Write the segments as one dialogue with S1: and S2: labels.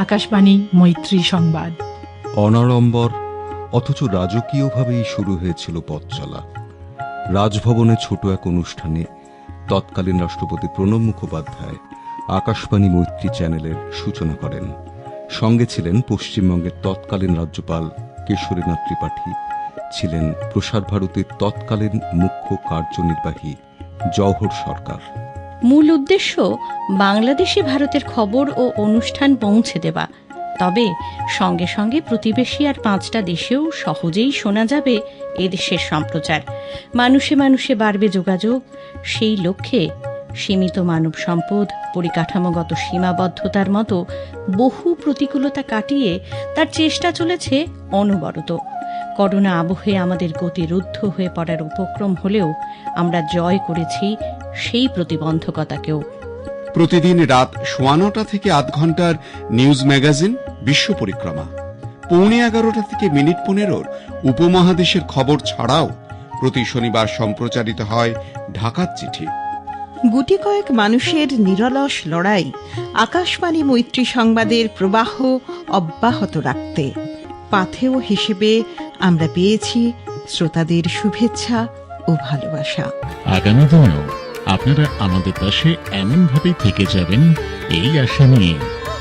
S1: আকাশবাণী মৈত্রী সংবাদ।
S2: অনাড়ম্বর অথচ রাজকীয়ভাবেই শুরু হয়েছিল পথ চলা। রাজভবনে ছোট এক অনুষ্ঠানে তৎকালীন রাষ্ট্রপতি প্রণব মুখোপাধ্যায় আকাশবাণী মৈত্রী চ্যানেলের সূচনা করেন। সঙ্গে ছিলেন পশ্চিমবঙ্গের তৎকালীন রাজ্যপাল কেশরীনাথ ত্রিপাঠী, ছিলেন প্রসার ভারতীর তৎকালীন মুখ্য কার্যনির্বাহী জওহর সরকার।
S3: মূল উদ্দেশ্য বাংলাদেশে ভারতের খবর ও অনুষ্ঠান পৌঁছে দেওয়া, তবে সঙ্গে সঙ্গে প্রতিবেশী আর 5টা দেশেও সহজেই শোনা যাবে এদেশের সম্প্রচার। মানুষে মানুষে বাড়বে যোগাযোগ, সেই লক্ষ্যে সীমিত মানব সম্পদ, পরিকাঠামোগত সীমাবদ্ধতার মতো বহু প্রতিকূলতা কাটিয়ে তার চেষ্টা চলেছে অনবরত। করোনা আবহে আমাদের গতি রুদ্ধ হয়ে পড়ার উপক্রম হলেও আমরা জয় করেছি সেই প্রতিবন্ধকতাকেও।
S4: প্রতিদিন রাত 9:15 থেকে আধ ঘন্টার নিউজ ম্যাগাজিন বিশ্ব পরিক্রমা, 11:15 থেকে মিনিট 15 উপমহাদেশের খবর ছাড়াও প্রতি শনিবার সম্প্রচারিত হয় ঢাকার চিঠি।
S5: গুটি কয়েক মানুষের নিরলস লড়াই আকাশবাণী মৈত্রী সংবাদের প্রবাহ অব্যাহত রাখতে পাথেয় হিসেবে আমরা পেয়েছি শ্রোতাদের শুভেচ্ছা ও ভালোবাসা।
S6: আগামী দিনেও আপনারা আমাদের পাশে এমনভাবেই থেকে যাবেন এই আশা নিয়ে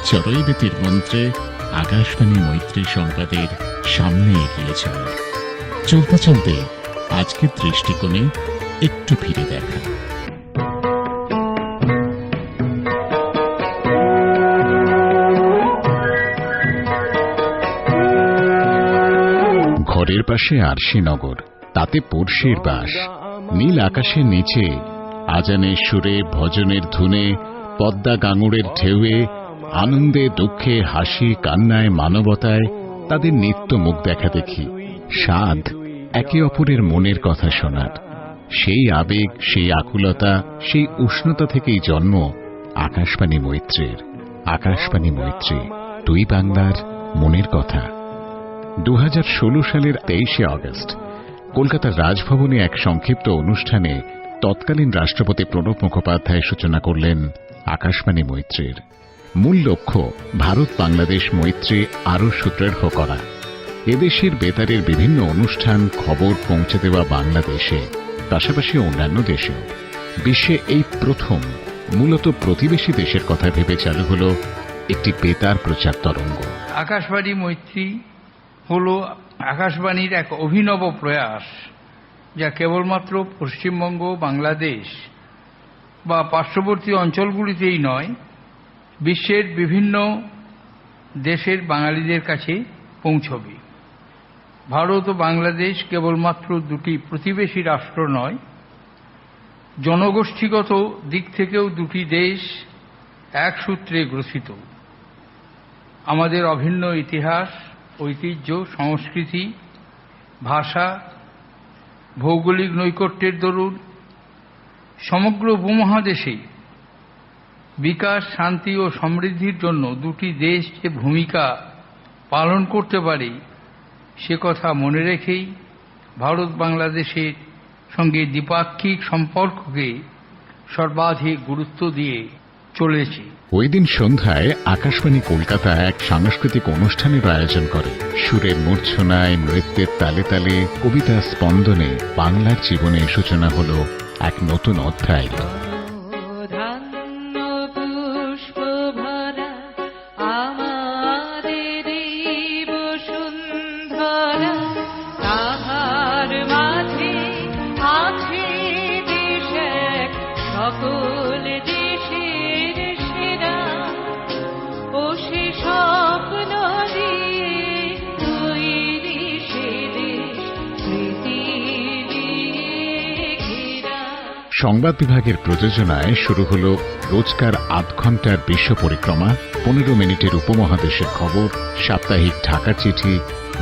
S6: চড়াইবেতির মন্ত্রে আকাশবাণী মৈত্রী সংবাদের সামনে এগিয়ে চলার। চলতে চলতে আজকের দৃষ্টিকোণে একটু ফিরে দেখা। ঘরের পাশে আরশিনগর, তাতে পড়শির বাস। নীল আকাশের নিচে আজানের সুরে, ভজনের ধুনে, পদ্মা গাঙুরের ঢেউয়ে, আনন্দে দুঃখে, হাসি কান্নায়, মানবতায় তাদের নিত্য মুখ দেখা দেখি। স্বাদ একে অপরের মনের কথা শোনার। সেই আবেগ, সেই আকুলতা, সেই উষ্ণতা থেকেই জন্ম আকাশবাণী মৈত্রীর। আকাশবাণী মৈত্রী, দুই বাংলার মনের কথা। 2016 সালের 23শে আগস্ট কলকাতার রাজভবনে এক সংক্ষিপ্ত অনুষ্ঠানে তৎকালীন রাষ্ট্রপতি প্রণব মুখোপাধ্যায় সূচনা করলেন আকাশবাণী মৈত্রীর। মূল লক্ষ্য ভারত বাংলাদেশ মৈত্রী আরও সুদৃঢ় করা। এদেশের বেতারের বিভিন্ন অনুষ্ঠান, খবর পৌঁছে দেওয়া বাংলাদেশে, পাশাপাশি অন্যান্য দেশেও। বিশ্বে এই প্রথম মূলত প্রতিবেশী দেশের কথা ভেবে চালু হল একটি বেতার প্রচার তরঙ্গ।
S7: আকাশবাণী মৈত্রী হল আকাশবাণীর এক অভিনব প্রয়াস, যা কেবলমাত্র পশ্চিমবঙ্গ, বাংলাদেশ বা পার্শ্ববর্তী অঞ্চলগুলিতেই নয়, বিশ্বের বিভিন্ন দেশের বাঙালিদের কাছে পৌঁছবে। ভারত ও বাংলাদেশ কেবলমাত্র দুটি প্রতিবেশী রাষ্ট্র নয়, জনগোষ্ঠীগত দিক থেকেও দুটি দেশ এক সূত্রে গ্রথিত। আমাদের অভিন্ন ইতিহাস, ঐতিহ্য, সংস্কৃতি, ভাষা, ভৌগোলিক নৈকট্যের দরুন সমগ্র উপমহাদেশে বিকাশ, শান্তি ও সমৃদ্ধির জন্য দুটি দেশ যে ভূমিকা পালন করতে পারে সে কথা মনে রেখেই ভারত বাংলাদেশের সঙ্গে দ্বিপাক্ষিক সম্পর্ককে সর্বাধিক গুরুত্ব দিয়ে চলেছে।
S6: ওই দিন সন্ধ্যায় আকাশবাণী কলকাতা এক সাংস্কৃতিক অনুষ্ঠানের আয়োজন করে। সুরের মূর্ছনায়, নৃত্যের তালে তালে, কবিতা স্পন্দনে বাংলার জীবনে সূচনা হল এক নতুন অধ্যায়। সংবাদ বিভাগের প্রযোজনায় শুরু হল রোজকার আধ ঘন্টার বিশ্ব পরিক্রমা, 15 মিনিটের উপমহাদেশের খবর, সাপ্তাহিক ঢাকার চিঠি,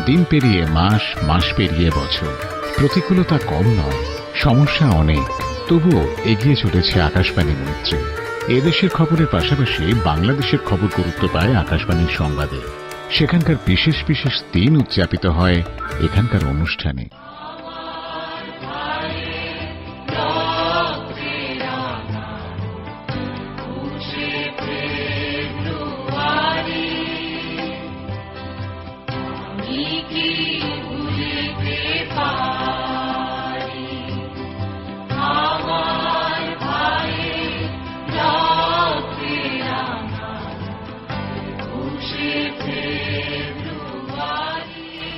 S6: দিন পেরিয়ে মাস, মাস পেরিয়ে বছর। প্রতিকূলতা কম নয়, সমস্যা অনেক, তবুও এগিয়ে চলেছে আকাশবাণী মৈত্রী। এদেশের খবরের পাশাপাশি বাংলাদেশের খবর গুরুত্ব পায় আকাশবাণীর সংবাদে। সেখানকার বিশেষ বিশেষ দিন উদযাপিত হয় এখানকার অনুষ্ঠানে।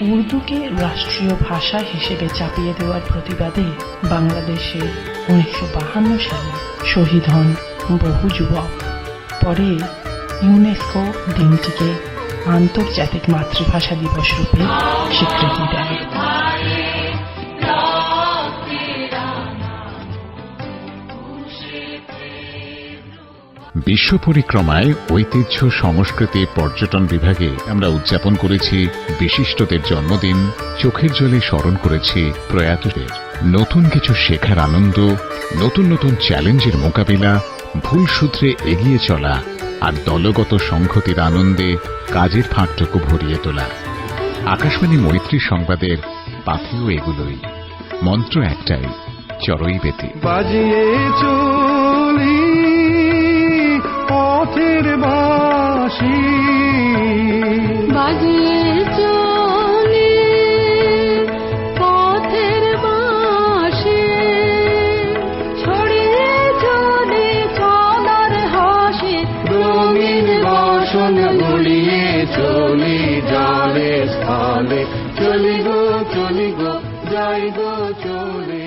S1: উর্দুকে রাষ্ট্রীয় ভাষা হিসেবে চাপিয়ে দেওয়ার প্রতিবাদে বাংলাদেশে 1952 সালে শহীদ হন বহু যুবক। পরে ইউনেস্কো দিনটিকে আন্তর্জাতিক মাতৃভাষা দিবস রূপে স্বীকৃতি দেয়।
S6: বিশ্ব পরিক্রমায় ঐতিহ্য, সংস্কৃতি, পর্যটন বিভাগে আমরা উদযাপন করেছি বিশিষ্টদের জন্মদিন, চোখের জলে স্মরণ করেছি প্রয়াতদের। নতুন কিছু শেখার আনন্দ, নতুন নতুন চ্যালেঞ্জের মোকাবিলা, ভুল সূত্রে এগিয়ে চলা আর দলগত সংহতির আনন্দে কাজের ফাঁকটুকু ভরিয়ে তোলা। আকাশবাণী মৈত্রী সংবাদের পাথেও এগুলোই। মন্ত্র একটাই, চড়ই বেতে
S8: বাজিয়ে চলি পথের বাঁশি,
S9: বাজিয়ে চলি পথের বাঁশি, ছড়িয়ে চলে চলার হাসি,
S8: রঙিন বাসন গুলিয়ে চলি জলে স্থলে, চলি গো যাই গো চলে।